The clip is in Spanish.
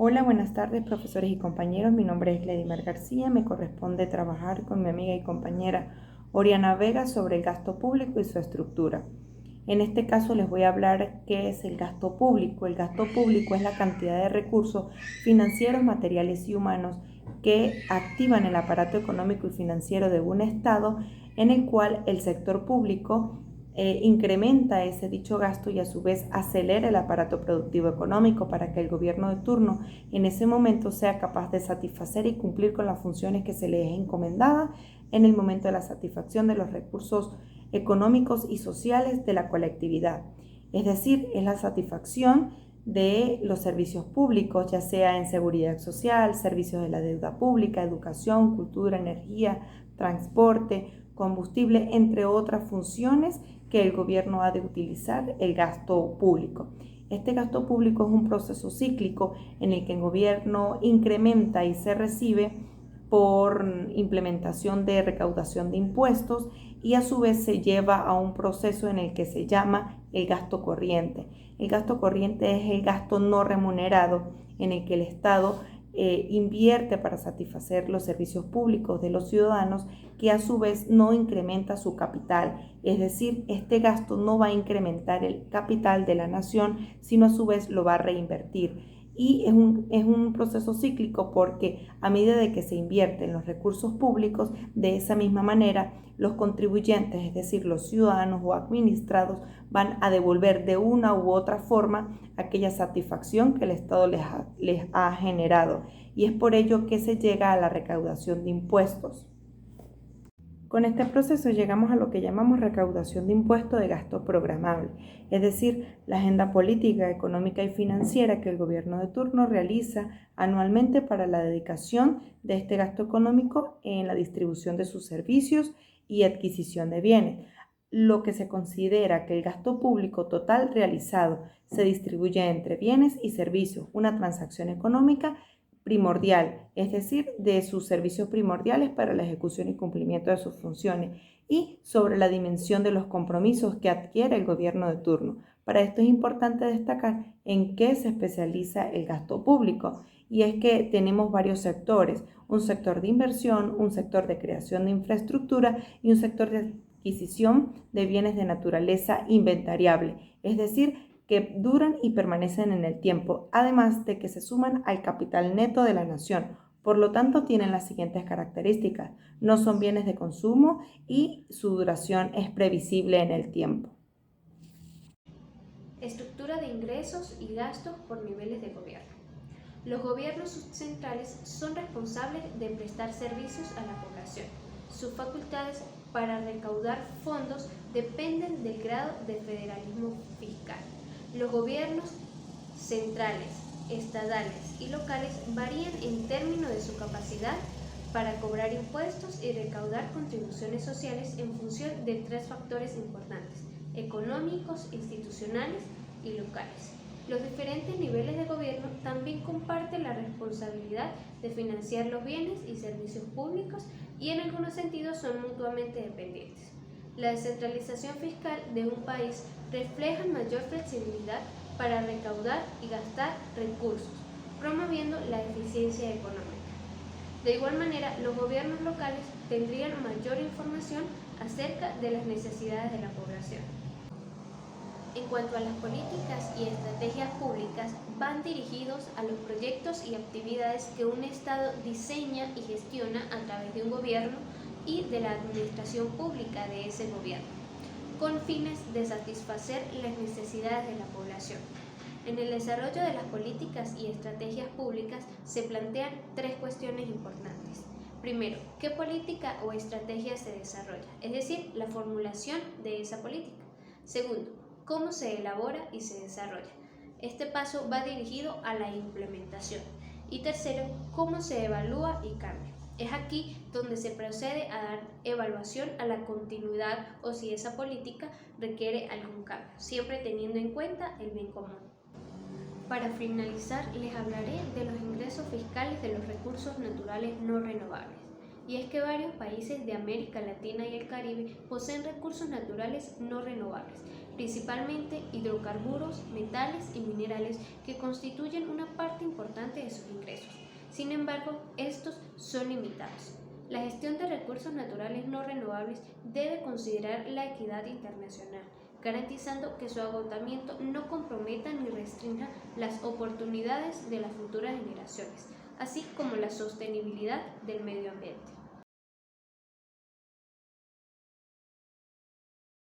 Hola, buenas tardes, profesores y compañeros. Mi nombre es Gledimar García. Me corresponde trabajar con mi amiga y compañera Oriana Vega sobre el gasto público y su estructura. En este caso les voy a hablar qué es el gasto público. El gasto público es la cantidad de recursos financieros, materiales y humanos que activan el aparato económico y financiero de un Estado, en el cual el sector público incrementa ese dicho gasto y a su vez acelera el aparato productivo económico para que el gobierno de turno en ese momento sea capaz de satisfacer y cumplir con las funciones que se le es encomendada en el momento de la satisfacción de los recursos económicos y sociales de la colectividad. Es decir, es la satisfacción de los servicios públicos, ya sea en seguridad social, servicios de la deuda pública, educación, cultura, energía, transporte, combustible, entre otras funciones que el gobierno ha de utilizar el gasto público. Este gasto público es un proceso cíclico en el que el gobierno incrementa y se recibe por implementación de recaudación de impuestos y a su vez se lleva a un proceso en el que se llama el gasto corriente. El gasto corriente es el gasto no remunerado en el que el Estado invierte para satisfacer los servicios públicos de los ciudadanos, que a su vez no incrementa su capital. Es decir, este gasto no va a incrementar el capital de la nación, sino a su vez lo va a reinvertir. Y es un proceso cíclico porque a medida de que se invierten los recursos públicos, de esa misma manera los contribuyentes, es decir, los ciudadanos o administrados, van a devolver de una u otra forma aquella satisfacción que el Estado les ha generado. Y es por ello que se llega a la recaudación de impuestos. Con este proceso llegamos a lo que llamamos recaudación de impuestos de gasto programable, es decir, la agenda política, económica y financiera que el gobierno de turno realiza anualmente para la dedicación de este gasto económico en la distribución de sus servicios y adquisición de bienes. Lo que se considera que el gasto público total realizado se distribuye entre bienes y servicios, una transacción económica primordial, es decir, de sus servicios primordiales para la ejecución y cumplimiento de sus funciones, y sobre la dimensión de los compromisos que adquiere el gobierno de turno. Para esto es importante destacar en qué se especializa el gasto público, y es que tenemos varios sectores: un sector de inversión, un sector de creación de infraestructura y un sector de adquisición de bienes de naturaleza inventariable, es decir, que duran y permanecen en el tiempo, además de que se suman al capital neto de la nación. Por lo tanto, tienen las siguientes características: no son bienes de consumo y su duración es previsible en el tiempo. Estructura de ingresos y gastos por niveles de gobierno. Los gobiernos subcentrales son responsables de prestar servicios a la población. Sus facultades para recaudar fondos dependen del grado de federalismo fiscal. Los gobiernos centrales, estadales y locales varían en términos de su capacidad para cobrar impuestos y recaudar contribuciones sociales en función de tres factores importantes: económicos, institucionales y locales. Los diferentes niveles de gobierno también comparten la responsabilidad de financiar los bienes y servicios públicos y en algunos sentidos son mutuamente dependientes. La descentralización fiscal de un país refleja mayor flexibilidad para recaudar y gastar recursos, promoviendo la eficiencia económica. De igual manera, los gobiernos locales tendrían mayor información acerca de las necesidades de la población. En cuanto a las políticas y estrategias públicas, van dirigidos a los proyectos y actividades que un Estado diseña y gestiona a través de un gobierno y de la administración pública de ese gobierno, con fines de satisfacer las necesidades de la población. En el desarrollo de las políticas y estrategias públicas se plantean tres cuestiones importantes. Primero, ¿qué política o estrategia se desarrolla? Es decir, la formulación de esa política. Segundo, ¿cómo se elabora y se desarrolla? Este paso va dirigido a la implementación. Y tercero, ¿cómo se evalúa y cambia? Es aquí donde se procede a dar evaluación a la continuidad o si esa política requiere algún cambio, siempre teniendo en cuenta el bien común. Para finalizar, les hablaré de los ingresos fiscales de los recursos naturales no renovables. Y es que varios países de América Latina y el Caribe poseen recursos naturales no renovables, principalmente hidrocarburos, metales y minerales que constituyen una parte importante de sus ingresos. Sin embargo, estos son limitados. La gestión de recursos naturales no renovables debe considerar la equidad internacional, garantizando que su agotamiento no comprometa ni restrinja las oportunidades de las futuras generaciones, así como la sostenibilidad del medio ambiente.